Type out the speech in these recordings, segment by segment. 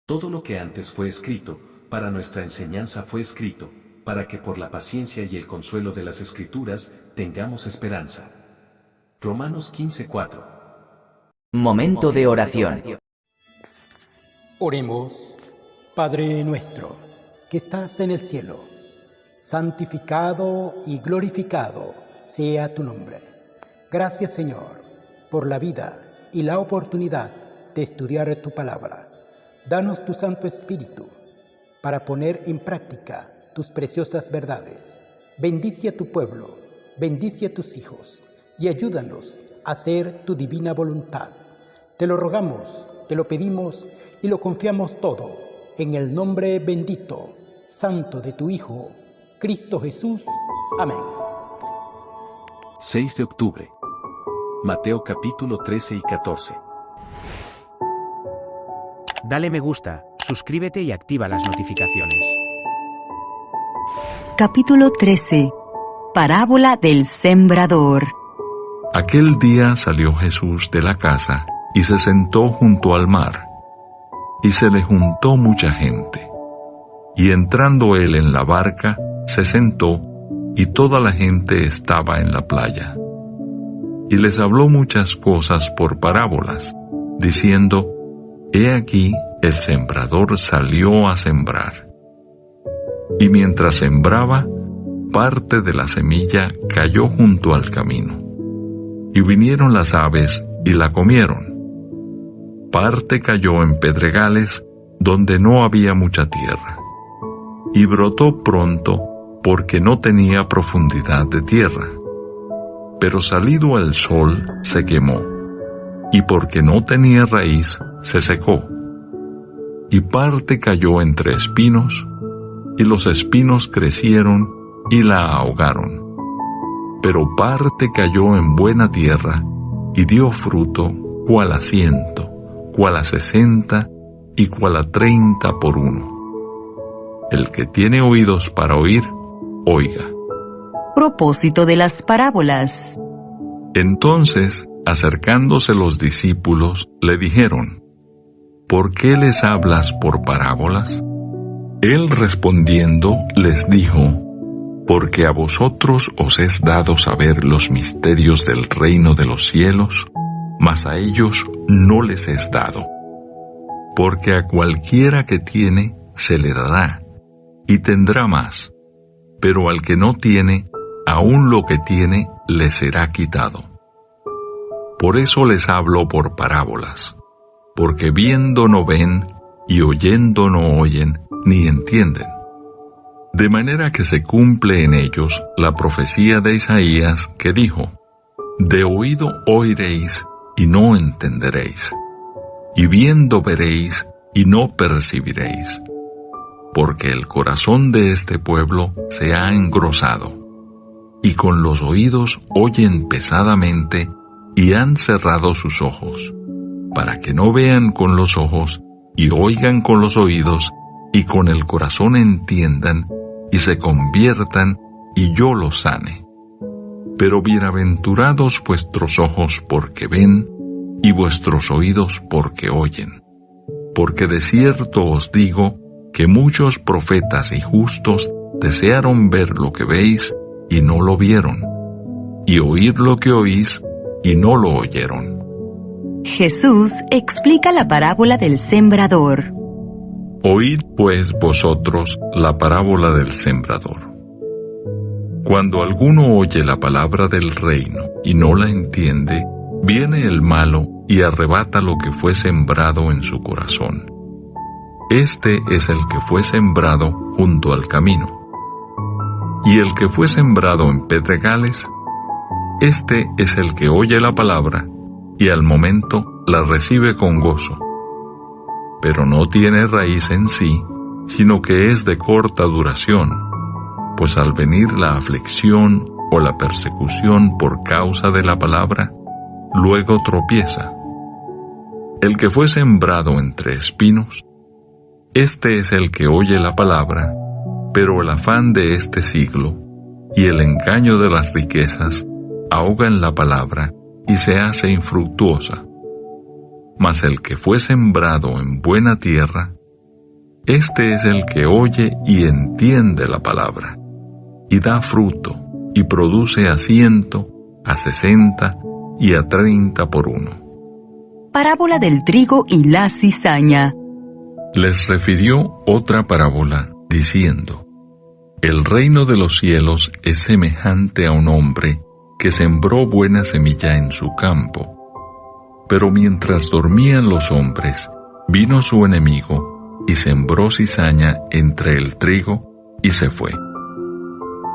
Todo lo que antes fue escrito, para nuestra enseñanza fue escrito, para que por la paciencia y el consuelo de las Escrituras, tengamos esperanza. Romanos 15:4. Momento de oración. Oremos. Padre nuestro, que estás en el cielo, santificado y glorificado sea tu nombre. Gracias, Señor, por la vida y la oportunidad de estudiar tu palabra. Danos tu Santo Espíritu para poner en práctica tus preciosas verdades. Bendice a tu pueblo, bendice a tus hijos y ayúdanos a hacer tu divina voluntad. Te lo rogamos, te lo pedimos y lo confiamos todo en el nombre bendito, santo de tu Hijo, Cristo Jesús. Amén. 6 de octubre. Mateo capítulo 13 y 14. Dale me gusta, suscríbete y activa las notificaciones. Capítulo 13. Parábola del sembrador. Aquel día salió Jesús de la casa y se sentó junto al mar, y se le juntó mucha gente. Y entrando él en la barca, se sentó, y toda la gente estaba en la playa. Y les habló muchas cosas por parábolas, diciendo: He aquí, el sembrador salió a sembrar. Y mientras sembraba, parte de la semilla cayó junto al camino. Y vinieron las aves y la comieron. Parte cayó en pedregales, donde no había mucha tierra. Y brotó pronto, porque no tenía profundidad de tierra. Pero salido el sol, se quemó. Y porque no tenía raíz, se secó. Y parte cayó entre espinos, y los espinos crecieron y la ahogaron. Pero parte cayó en buena tierra, y dio fruto, cual a 100, cual a 60, y cual a 30 por uno. El que tiene oídos para oír, oiga. Propósito de las parábolas. Entonces, acercándose los discípulos, le dijeron: ¿Por qué les hablas por parábolas? Él respondiendo les dijo: Porque a vosotros os es dado saber los misterios del reino de los cielos, mas a ellos no les es dado. Porque a cualquiera que tiene, se le dará, y tendrá más, pero al que no tiene, aun lo que tiene, le será quitado. Por eso les hablo por parábolas, porque viendo no ven, y oyendo no oyen, ni entienden. De manera que se cumple en ellos la profecía de Isaías que dijo: De oído oiréis, y no entenderéis, y viendo veréis, y no percibiréis. Porque el corazón de este pueblo se ha engrosado, y con los oídos oyen pesadamente, y han cerrado sus ojos, para que no vean con los ojos, y oigan con los oídos, y con el corazón entiendan, y se conviertan, y yo los sane. Pero bienaventurados vuestros ojos porque ven, y vuestros oídos porque oyen. Porque de cierto os digo, que muchos profetas y justos desearon ver lo que veis, y no lo vieron, y oír lo que oís, y no lo oyeron. Jesús explica la parábola del sembrador. Oíd pues vosotros la parábola del sembrador. Cuando alguno oye la palabra del reino y no la entiende, viene el malo y arrebata lo que fue sembrado en su corazón. Este es el que fue sembrado junto al camino. Y el que fue sembrado en pedregales, este es el que oye la palabra, y al momento la recibe con gozo. Pero no tiene raíz en sí, sino que es de corta duración, pues al venir la aflicción o la persecución por causa de la palabra, luego tropieza. El que fue sembrado entre espinos, este es el que oye la palabra, pero el afán de este siglo y el engaño de las riquezas ahogan la palabra y se hace infructuosa. Mas el que fue sembrado en buena tierra, Este es el que oye y entiende la palabra, y da fruto, y produce a 100, a 60 y a 30 por uno. Parábola del trigo y la cizaña. Les refirió otra parábola, diciendo: El reino de los cielos es semejante a un hombre que sembró buena semilla en su campo. Pero mientras dormían los hombres, vino su enemigo y sembró cizaña entre el trigo y se fue.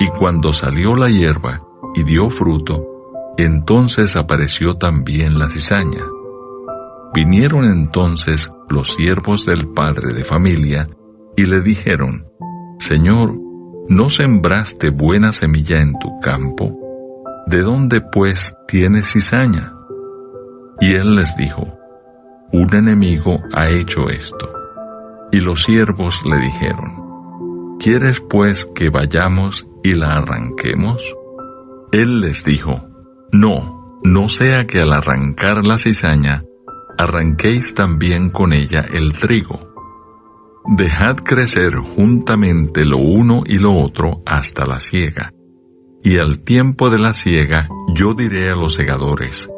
Y cuando salió la hierba y dio fruto, entonces apareció también la cizaña. Vinieron entonces los siervos del padre de familia y le dijeron: Señor, ¿no sembraste buena semilla en tu campo? ¿De dónde pues tienes cizaña? Y él les dijo: Un enemigo ha hecho esto. Y los siervos le dijeron: ¿Quieres pues que vayamos y la arranquemos? Él les dijo: No sea que al arrancar la cizaña, arranquéis también con ella el trigo. Dejad crecer juntamente lo uno y lo otro hasta la siega. Y al tiempo de la siega yo diré a los segadores: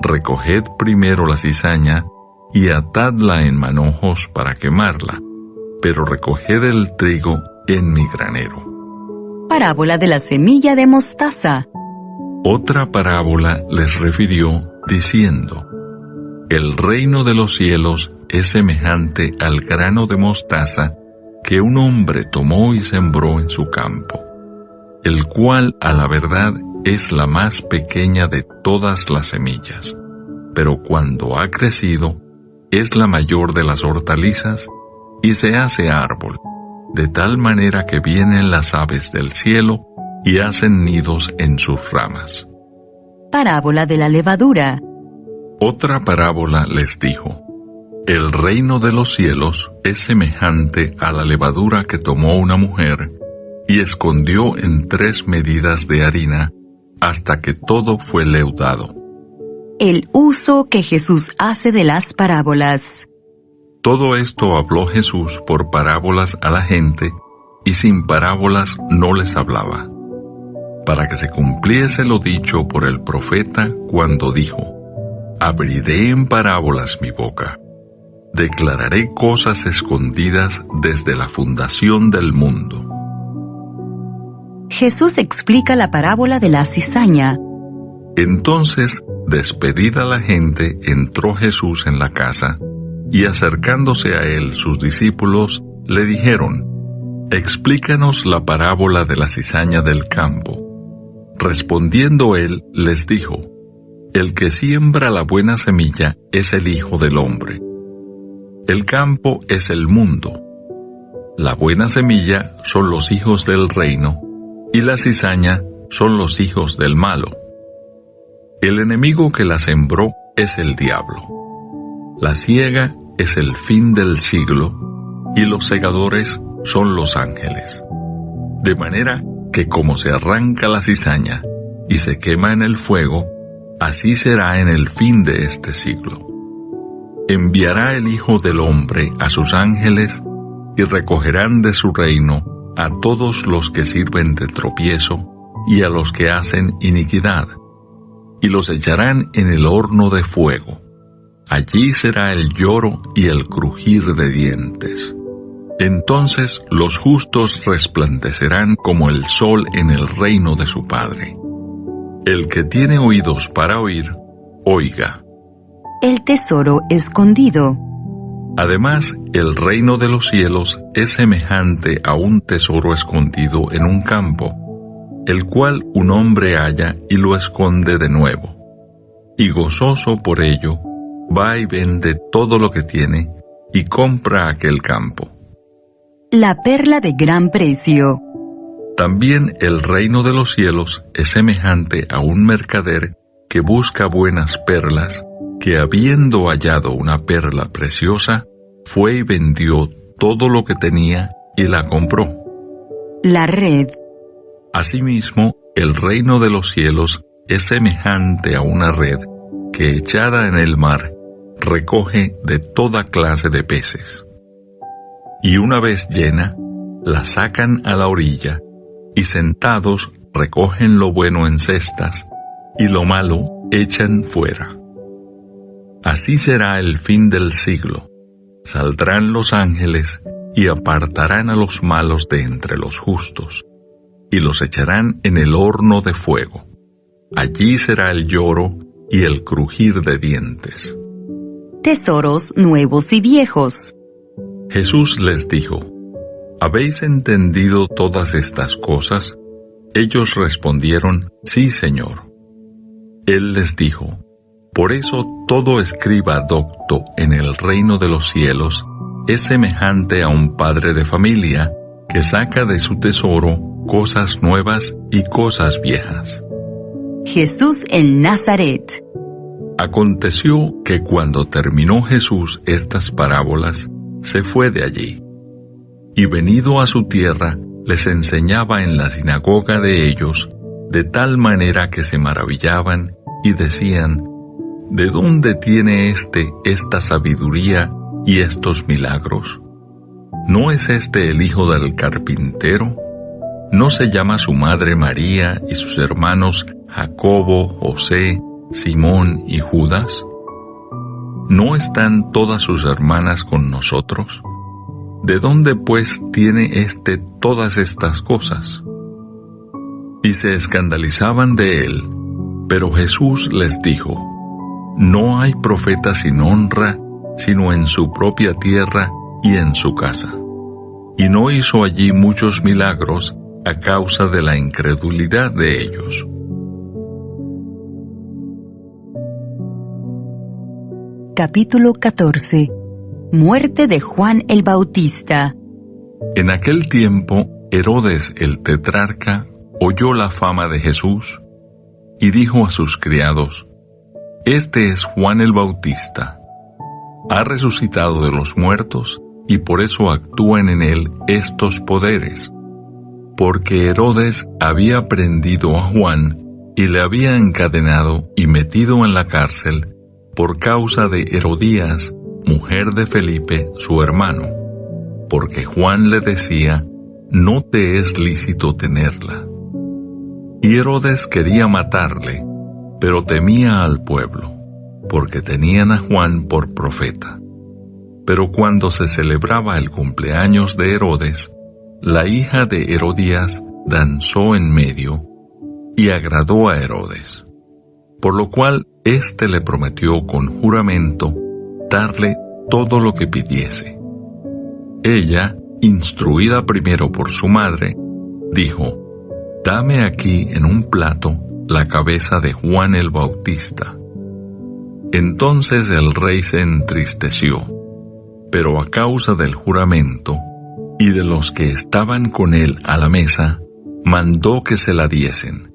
Recoged primero la cizaña y atadla en manojos para quemarla, pero recoged el trigo en mi granero. Parábola de la semilla de mostaza. Otra parábola les refirió, diciendo: El reino de los cielos es semejante al grano de mostaza que un hombre tomó y sembró en su campo, el cual, a la verdad, es la más pequeña de todas las semillas, pero cuando ha crecido, es la mayor de las hortalizas y se hace árbol, de tal manera que vienen las aves del cielo y hacen nidos en sus ramas. Parábola de la levadura. Otra parábola les dijo: El reino de los cielos es semejante a la levadura que tomó una mujer y escondió en 3 medidas de harina hasta que todo fue leudado. El uso que Jesús hace de las parábolas. Todo esto habló Jesús por parábolas a la gente, y sin parábolas no les hablaba, para que se cumpliese lo dicho por el profeta cuando dijo: Abriré en parábolas mi boca, declararé cosas escondidas desde la fundación del mundo. Jesús explica la parábola de la cizaña. Entonces, despedida la gente, entró Jesús en la casa, y acercándose a él sus discípulos le dijeron: Explícanos la parábola de la cizaña del campo. Respondiendo él, les dijo: El que siembra la buena semilla es el Hijo del Hombre. El campo es el mundo. La buena semilla son los hijos del reino, y la cizaña son los hijos del malo. El enemigo que la sembró es el diablo. La siega es el fin del siglo, y los segadores son los ángeles. De manera que como se arranca la cizaña y se quema en el fuego, así será en el fin de este siglo. Enviará el Hijo del Hombre a sus ángeles, y recogerán de su reino a todos los que sirven de tropiezo y a los que hacen iniquidad, y los echarán en el horno de fuego. Allí será el lloro y el crujir de dientes. Entonces los justos resplandecerán como el sol en el reino de su Padre. El que tiene oídos para oír, oiga. El tesoro escondido. Además, el reino de los cielos es semejante a un tesoro escondido en un campo, el cual un hombre halla y lo esconde de nuevo. Y gozoso por ello, va y vende todo lo que tiene y compra aquel campo. La perla de gran precio. También el reino de los cielos es semejante a un mercader que busca buenas perlas, que habiendo hallado una perla preciosa, fue y vendió todo lo que tenía y la compró. La red. Asimismo, el reino de los cielos es semejante a una red que, echada en el mar, recoge de toda clase de peces. y una vez llena, la sacan a la orilla, y sentados recogen lo bueno en cestas, y lo malo echan fuera. Así será el fin del siglo. Saldrán los ángeles y apartarán a los malos de entre los justos, y los echarán en el horno de fuego. Allí será el lloro y el crujir de dientes. Tesoros nuevos y viejos. Jesús les dijo: ¿Habéis entendido todas estas cosas? Ellos respondieron: Sí, Señor. Él les dijo: Por eso todo escriba docto en el reino de los cielos es semejante a un padre de familia que saca de su tesoro cosas nuevas y cosas viejas. Jesús en Nazaret. Aconteció que cuando terminó Jesús estas parábolas, se fue de allí. Y venido a su tierra, les enseñaba en la sinagoga de ellos, de tal manera que se maravillaban y decían: ¿De dónde tiene esta sabiduría y estos milagros? ¿No es este el hijo del carpintero? ¿No se llama su madre María y sus hermanos Jacobo, José, Simón y Judas? ¿No están todas sus hermanas con nosotros? ¿De dónde pues tiene todas estas cosas? Y se escandalizaban de él, pero Jesús les dijo: No hay profeta sin honra, sino en su propia tierra y en su casa. Y no hizo allí muchos milagros a causa de la incredulidad de ellos. Capítulo 14. Muerte de Juan el Bautista. En aquel tiempo, Herodes el tetrarca oyó la fama de Jesús y dijo a sus criados: Este es Juan el Bautista. Ha resucitado de los muertos y por eso actúan en él estos poderes. Porque Herodes había prendido a Juan y le había encadenado y metido en la cárcel por causa de Herodías, mujer de Felipe, su hermano, porque Juan le decía: No te es lícito tenerla. Y Herodes quería matarle, pero temía al pueblo, porque tenían a Juan por profeta. Pero cuando se celebraba el cumpleaños de Herodes, la hija de Herodías danzó en medio y agradó a Herodes, por lo cual éste le prometió con juramento darle todo lo que pidiese. Ella, instruida primero por su madre, dijo: Dame aquí en un plato la cabeza de Juan el Bautista. Entonces el rey se entristeció, pero a causa del juramento y de los que estaban con él a la mesa, mandó que se la diesen,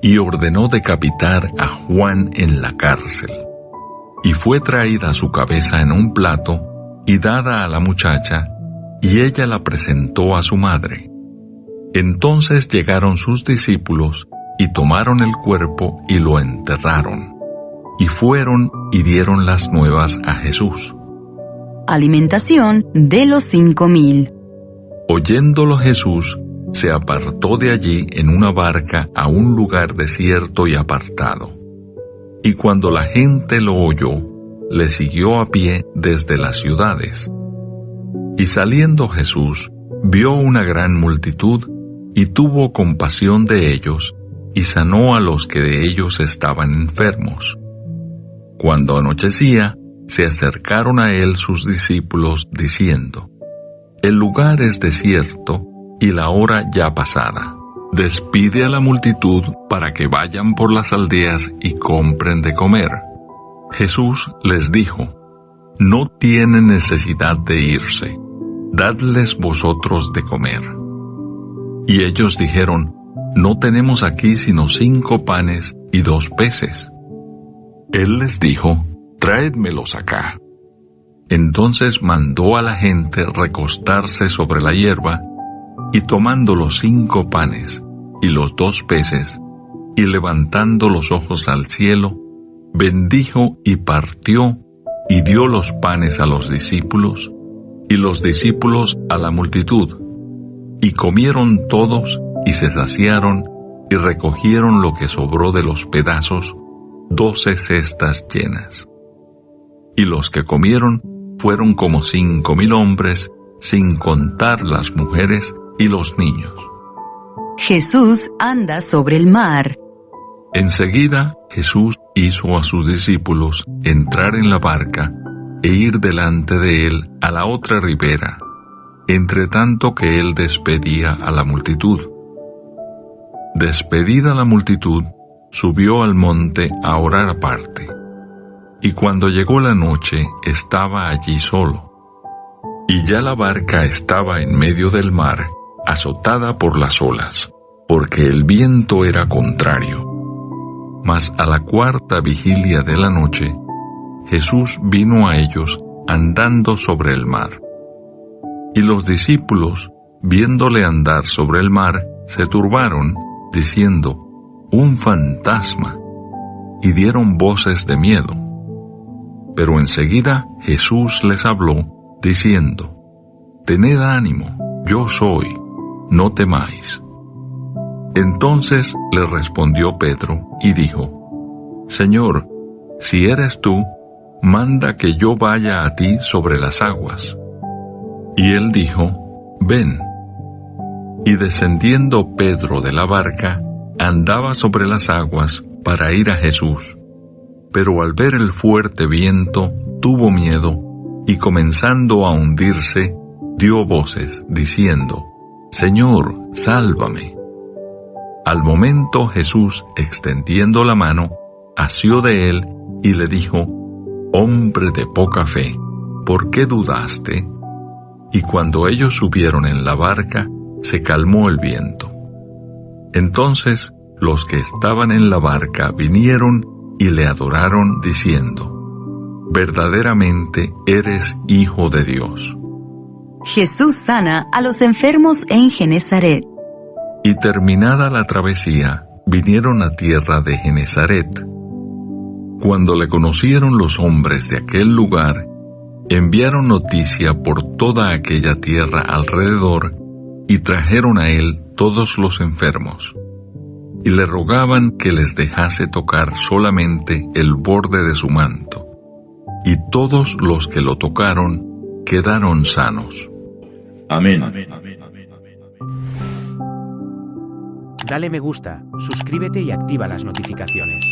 y ordenó decapitar a Juan en la cárcel. Y fue traída su cabeza en un plato y dada a la muchacha, y ella la presentó a su madre. Entonces llegaron sus discípulos y tomaron el cuerpo y lo enterraron, y fueron y dieron las nuevas a Jesús. Alimentación de los 5,000. Oyéndolo Jesús, se apartó de allí en una barca a un lugar desierto y apartado. Y cuando la gente lo oyó, le siguió a pie desde las ciudades. Y saliendo Jesús, vio una gran multitud, y tuvo compasión de ellos, y sanó a los que de ellos estaban enfermos. Cuando anochecía, se acercaron a él sus discípulos, diciendo: El lugar es desierto, y la hora ya pasada. Despide a la multitud para que vayan por las aldeas y compren de comer. Jesús les dijo: No tienen necesidad de irse, dadles vosotros de comer. Y ellos dijeron: No tenemos aquí sino 5 panes y 2 peces. Él les dijo: Traédmelos acá. Entonces mandó a la gente recostarse sobre la hierba, y tomando los 5 panes y los 2 peces, y levantando los ojos al cielo, bendijo y partió, y dio los panes a los discípulos, y los discípulos a la multitud. Y comieron todos y se saciaron y recogieron lo que sobró de los pedazos, 12 cestas llenas. Y los que comieron fueron como 5,000 hombres, sin contar las mujeres y los niños. Jesús anda sobre el mar. Enseguida Jesús hizo a sus discípulos entrar en la barca e ir delante de él a la otra ribera, entre tanto que él despedía a la multitud. Despedida la multitud, subió al monte a orar aparte. Y cuando llegó la noche, estaba allí solo. Y ya la barca estaba en medio del mar, azotada por las olas, porque el viento era contrario. Mas a la 4ª vigilia de la noche, Jesús vino a ellos andando sobre el mar. Y los discípulos, viéndole andar sobre el mar, se turbaron, diciendo: «Un fantasma», y dieron voces de miedo. Pero enseguida Jesús les habló, diciendo: «Tened ánimo, yo soy, no temáis». Entonces le respondió Pedro y dijo: «Señor, si eres tú, manda que yo vaya a ti sobre las aguas». Y él dijo: «Ven». Y descendiendo Pedro de la barca, andaba sobre las aguas para ir a Jesús. Pero al ver el fuerte viento, tuvo miedo, y comenzando a hundirse, dio voces, diciendo: «Señor, sálvame». Al momento Jesús, extendiendo la mano, asió de él y le dijo: «Hombre de poca fe, ¿por qué dudaste?». Y cuando ellos subieron en la barca, se calmó el viento. Entonces los que estaban en la barca vinieron y le adoraron, diciendo: «Verdaderamente eres Hijo de Dios». Jesús sana a los enfermos en Genezaret. Y terminada la travesía, vinieron a tierra de Genezaret. Cuando le conocieron los hombres de aquel lugar, enviaron noticia por toda aquella tierra alrededor, y trajeron a él todos los enfermos, y le rogaban que les dejase tocar solamente el borde de su manto, y todos los que lo tocaron quedaron sanos. Amén. Dale me gusta, suscríbete y activa las notificaciones.